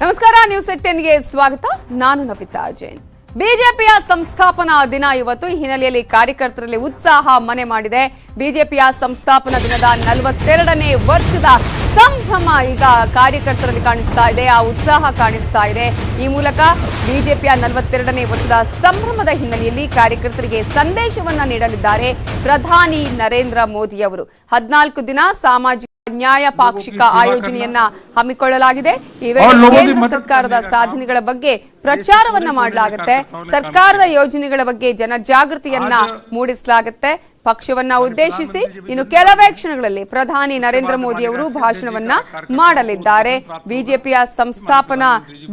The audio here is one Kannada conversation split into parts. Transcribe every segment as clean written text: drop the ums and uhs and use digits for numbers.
ನಮಸ್ಕಾರ, ನ್ಯೂಸ್ 10ಗೆ ಸ್ವಾಗತ. ನಾನು ನವಿತಾ ಜೈನ್. ಬಿಜೆಪಿಯ ಸಂಸ್ಥಾಪನಾ ದಿನ ಇವತ್ತು. ಈ ಹಿನ್ನೆಲೆಯಲ್ಲಿ ಕಾರ್ಯಕರ್ತರಲ್ಲಿ ಉತ್ಸಾಹ ಮನೆ ಮಾಡಿದೆ. ಬಿಜೆಪಿಯ ಸಂಸ್ಥಾಪನಾ ದಿನದ 42ನೇ ವರ್ಷದ ಸಂಭ್ರಮ ಈಗ ಕಾರ್ಯಕರ್ತರಲ್ಲಿ ಕಾಣಿಸ್ತಾ ಇದೆ. ಆ ಉತ್ಸಾಹ ಕಾಣಿಸ್ತಾ ಇದೆ. ಈ ಮೂಲಕ ಬಿಜೆಪಿಯ 42ನೇ ವರ್ಷದ ಸಂಭ್ರಮದ ಹಿನ್ನೆಲೆಯಲ್ಲಿ ಕಾರ್ಯಕರ್ತರಿಗೆ ಸಂದೇಶವನ್ನ ನೀಡಲಿದ್ದಾರೆ ಪ್ರಧಾನಿ ನರೇಂದ್ರ ಮೋದಿ ಅವರು. 14 ದಿನ ಸಾಮಾಜಿಕ ನ್ಯಾಯ ಪಾಕ್ಷಿಕ ಆಯೋಜನೆಯನ್ನ ಹಮ್ಮಿಕೊಳ್ಳಲಾಗಿದೆ. ಈ ವೇಳೆ ಕೇಂದ್ರ ಸರ್ಕಾರದ ಸಾಧನೆಗಳ ಬಗ್ಗೆ ಪ್ರಚಾರವನ್ನ ಮಾಡಲಾಗುತ್ತೆ. ಸರ್ಕಾರದ ಯೋಜನೆಗಳ ಬಗ್ಗೆ ಜನಜಾಗೃತಿಯನ್ನ ಮೂಡಿಸಲಾಗುತ್ತೆ. ಪಕ್ಷವನ್ನ ಉದ್ದೇಶಿಸಿ ಇನ್ನು ಕೆಲವೇ ಕ್ಷಣಗಳಲ್ಲಿ ಪ್ರಧಾನಿ ನರೇಂದ್ರ ಮೋದಿ ಅವರು ಭಾಷಣವನ್ನ ಮಾಡಲಿದ್ದಾರೆ. ಬಿಜೆಪಿಯ ಸಂಸ್ಥಾಪನಾ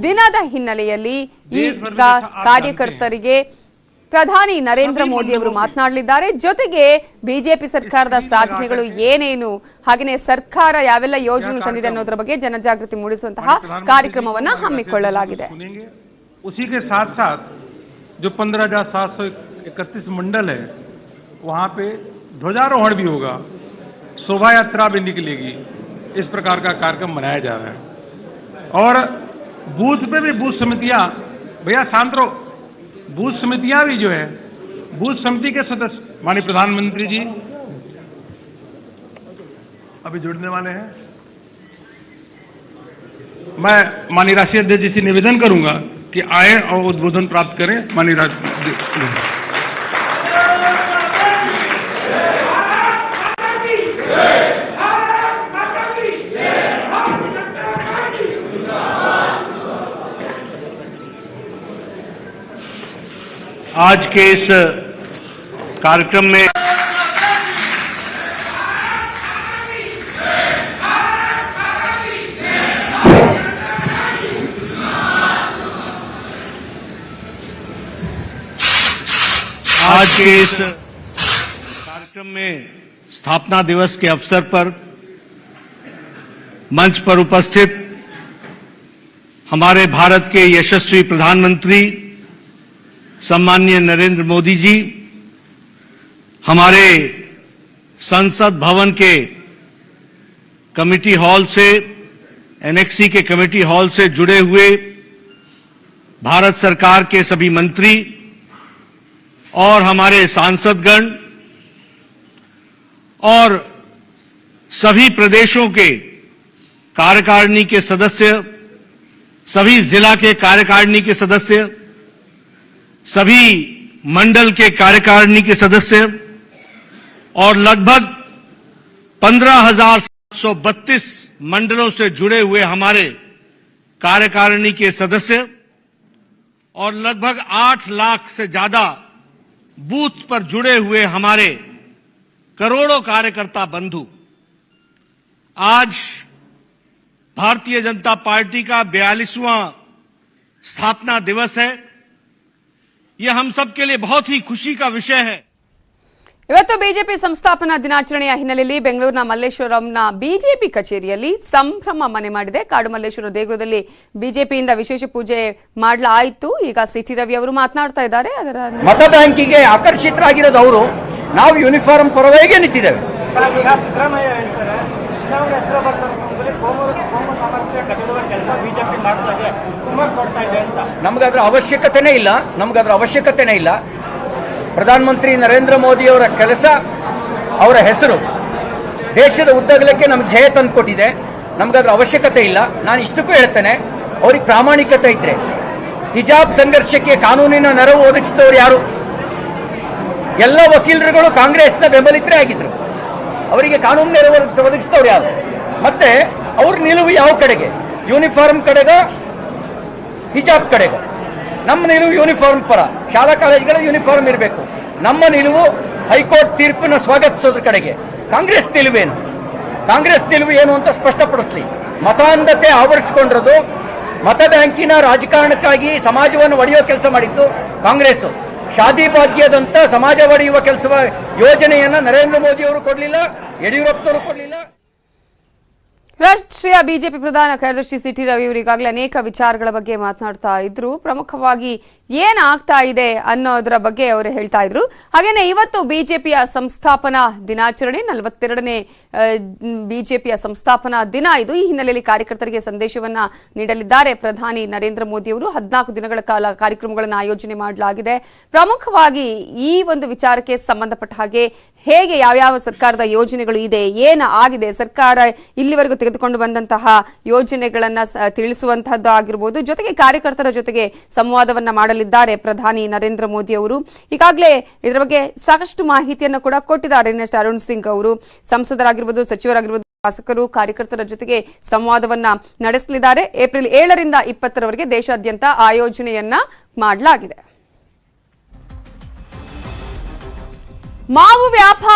ದಿನದ ಹಿನ್ನೆಲೆಯಲ್ಲಿ ಈಗ ಕಾರ್ಯಕರ್ತರಿಗೆ ಪ್ರಧಾನಿ ನರೇಂದ್ರ ಮೋದಿ ಅವರು ಮಾತನಾಡಲಿದ್ದಾರೆ. ಜೊತೆಗೆ ಬಿಜೆಪಿ ಸರ್ಕಾರದ ಸಾಧನೆಗಳು ಏನೇನು, ಹಾಗೆಯೇ ಸರ್ಕಾರ ಯಾವೆಲ್ಲ ಯೋಜನೆ ತಂದಿದೆ ಅನ್ನೋದರ ಬಗ್ಗೆ ಜನಜಾಗೃತಿ ಮೂಡಿಸುವಂತಹ ಕಾರ್ಯಕ್ರಮವನ್ನ ಹಮ್ಮಿಕೊಳ್ಳಲಾಗಿದೆ. उसी के साथ साथ जो 15,731 मंडल है वहां पे ध्वजारोहण भी होगा, शोभा यात्रा भी निकलेगी. इस प्रकार का कार्यक्रम मनाया जा रहा है. और बूथ पे भी बूथ समितियां, भैया शांत रहो, बूथ समितियां भी जो है, बूथ समिति के सदस्य माननीय प्रधानमंत्री जी अभी जुड़ने वाले हैं. मैं माननीय राष्ट्रीय अध्यक्ष जी से निवेदन करूंगा कि आए और उद्बोधन प्राप्त करें. माननीय आज के इस कार्यक्रम में स्थापना दिवस के अवसर पर मंच पर उपस्थित हमारे भारत के यशस्वी प्रधानमंत्री सम्माननीय नरेंद्र मोदी जी, हमारे संसद भवन के कमेटी हॉल से, एनेक्सी के कमेटी हॉल से जुड़े हुए भारत सरकार के सभी मंत्री और हमारे सांसदगण और सभी प्रदेशों के कार्यकारिणी के सदस्य, सभी जिला के कार्यकारिणी के सदस्य, सभी मंडल के कार्यकारिणी के सदस्य और लगभग 15,732 मंडलों से जुड़े हुए हमारे कार्यकारिणी के सदस्य और लगभग 8 लाख से ज्यादा बूथ पर जुड़े हुए हमारे करोड़ों कार्यकर्ता बंधु, आज भारतीय जनता पार्टी का 42वां स्थापना दिवस है. यह हम सब के लिए बहुत ही खुशी का विषय है. ಇವತ್ತು ಬಿಜೆಪಿ ಸಂಸ್ಥಾಪನಾ ದಿನಾಚರಣೆಯ ಹಿನ್ನೆಲೆಯಲ್ಲಿ ಬೆಂಗಳೂರಿನ ಮಲ್ಲೇಶ್ವರಂನ ಬಿಜೆಪಿ ಕಚೇರಿಯಲ್ಲಿ ಸಂಭ್ರಮ ಮನೆ ಮಾಡಿದೆ. ಕಾಡು ಮಲ್ಲೇಶ್ವರ ದೇಗುಲದಲ್ಲಿ ಬಿಜೆಪಿಯಿಂದ ವಿಶೇಷ ಪೂಜೆ ಮಾಡಲಾಯಿತು. ಈಗ ಸಿಟಿ ರವಿ ಅವರು ಮಾತನಾಡ್ತಾ ಇದ್ದಾರೆ. ಅದರ ಮತ ಬ್ಯಾಂಕಿಗೆ ಆಕರ್ಷಿತರಾಗಿರೋದು ಅವರು. ನಾವು ಯೂನಿಫಾರ್ಮ್ ಪರವಾಗಿ ನಿಂತಿದ್ದೇವೆ. ನಮಗದ್ರ ಅವಶ್ಯಕತೆನೇ ಇಲ್ಲ. ಪ್ರಧಾನಮಂತ್ರಿ ನರೇಂದ್ರ ಮೋದಿ ಅವರ ಕೆಲಸ, ಅವರ ಹೆಸರು ದೇಶದ ಉದ್ದಗಲಕ್ಕೆ ನಮ್ಗೆ ಜಯ ತಂದುಕೊಟ್ಟಿದೆ. ನಮಗದ್ರ ಅವಶ್ಯಕತೆ ಇಲ್ಲ. ನಾನು ಇಷ್ಟಕ್ಕೂ ಹೇಳ್ತೇನೆ, ಅವ್ರಿಗೆ ಪ್ರಾಮಾಣಿಕತೆ ಇದ್ರೆ ಹಿಜಾಬ್ ಸಂಘರ್ಷಕ್ಕೆ ಕಾನೂನಿನ ನೆರವು ಒದಗಿಸಿದವರು ಯಾರು? ಎಲ್ಲ ವಕೀಲರುಗಳು ಕಾಂಗ್ರೆಸ್ನ ಬೆಂಬಲಿತರೇ ಆಗಿದ್ರು. ಅವರಿಗೆ ಕಾನೂನು ನೆರವು ಒದಗಿಸಿದವರು ಯಾರು? ಮತ್ತೆ ಅವ್ರ ನಿಲುವು ಯಾವ ಕಡೆಗೆ? ಯೂನಿಫಾರ್ಮ್ ಕಡೆಗೋ ಹಿಜಾಬ್ ಕಡೆಗೋ? ನಮ್ಮ ನಿಲುವು ಯೂನಿಫಾರ್ಮ್ ಪರ. ಶಾಲಾ ಕಾಲೇಜುಗಳ ಯೂನಿಫಾರ್ಮ್ ಇರಬೇಕು. ನಮ್ಮ ನಿಲುವು ಹೈಕೋರ್ಟ್ ತೀರ್ಪನ್ನು ಸ್ವಾಗತಿಸೋದ್ರ ಕಡೆಗೆ. ಕಾಂಗ್ರೆಸ್ ನಿಲುವು ಏನು ಅಂತ ಸ್ಪಷ್ಟಪಡಿಸಲಿ. ಮತಾಂಧತೆ ಆವರಿಸಿಕೊಂಡಿರೋದು, ಮತ ಬ್ಯಾಂಕಿನ ರಾಜಕಾರಣಕ್ಕಾಗಿ ಸಮಾಜವನ್ನು ಒಡೆಯುವ ಕೆಲಸ ಮಾಡಿದ್ದು ಕಾಂಗ್ರೆಸ್. ಶಾದಿ ಭಾಗ್ಯದಂತ ಸಮಾಜ ಒಡೆಯುವ ಕೆಲಸ ಯೋಜನೆಯನ್ನ ನರೇಂದ್ರ ಮೋದಿ ಅವರು ಕೊಡಲಿಲ್ಲ, ಯಡಿಯೂರಪ್ಪನವರು ಕೊಡಲಿಲ್ಲ. ರಾಷ್ಟ್ರೀಯ ಬಿಜೆಪಿ ಪ್ರಧಾನ ಕಾರ್ಯದರ್ಶಿ ಸಿಟಿ ರವಿ ಅವರು ಈಗಾಗಲೇ ಅನೇಕ ವಿಚಾರಗಳ ಬಗ್ಗೆ ಮಾತನಾಡ್ತಾ ಇದ್ರು. ಪ್ರಮುಖವಾಗಿ ಏನಾಗ್ತಾ ಇದೆ ಅನ್ನೋದರ ಬಗ್ಗೆ ಅವರು ಹೇಳ್ತಾ ಇದ್ರು. ಹಾಗೇನೆ ಇವತ್ತು ಬಿಜೆಪಿಯ ಸಂಸ್ಥಾಪನಾ ದಿನಾಚರಣೆ 42ನೇ ಬಿಜೆಪಿಯ ಸಂಸ್ಥಾಪನಾ ದಿನ ಇದು. ಈ ಹಿನ್ನೆಲೆಯಲ್ಲಿ ಕಾರ್ಯಕರ್ತರಿಗೆ ಸಂದೇಶವನ್ನ ನೀಡಲಿದ್ದಾರೆ ಪ್ರಧಾನಿ ನರೇಂದ್ರ ಮೋದಿ ಅವರು. 14 ದಿನಗಳ ಕಾಲ ಕಾರ್ಯಕ್ರಮಗಳನ್ನು ಆಯೋಜನೆ ಮಾಡಲಾಗಿದೆ. ಪ್ರಮುಖವಾಗಿ ಈ ಒಂದು ವಿಚಾರಕ್ಕೆ ಸಂಬಂಧಪಟ್ಟ ಹಾಗೆ ಹೇಗೆ ಯಾವ್ಯಾವ ಸರ್ಕಾರದ ಯೋಜನೆಗಳು ಇದೆ, ಏನು ಆಗಿದೆ, ಸರ್ಕಾರ ಇಲ್ಲಿವರೆಗೂ ತೆಗೆದುಕೊಂಡು ಬಂದಂತಹ ಯೋಜನೆಗಳನ್ನ ತಿಳಿಸುವಂತಹದ್ದು ಆಗಿರಬಹುದು. ಜೊತೆಗೆ ಕಾರ್ಯಕರ್ತರ ಜೊತೆಗೆ ಸಂವಾದವನ್ನ ಮಾಡಲಿದ್ದಾರೆ ಪ್ರಧಾನಿ ನರೇಂದ್ರ ಮೋದಿ ಅವರು. ಈಗಾಗಲೇ ಇದರ ಬಗ್ಗೆ ಸಾಕಷ್ಟು ಮಾಹಿತಿಯನ್ನು ಕೂಡ ಕೊಟ್ಟಿದ್ದಾರೆ. ನೆಕ್ಸ್ಟ್ ಅರುಣ್ ಸಿಂಗ್ ಅವರು ಸಂಸದರಾಗಿರ್ಬೋದು, ಸಚಿವರಾಗಿರ್ಬೋದು, ಶಾಸಕರು ಕಾರ್ಯಕರ್ತರ ಜೊತೆಗೆ ಸಂವಾದವನ್ನ ನಡೆಸಲಿದ್ದಾರೆ. ಏಪ್ರಿಲ್ 7ರಿಂದ 20ರವರೆಗೆ ದೇಶಾದ್ಯಂತ ಆಯೋಜನೆಯನ್ನ ಮಾಡಲಾಗಿದೆ. ಮಾವು ವ್ಯಾಪಾರ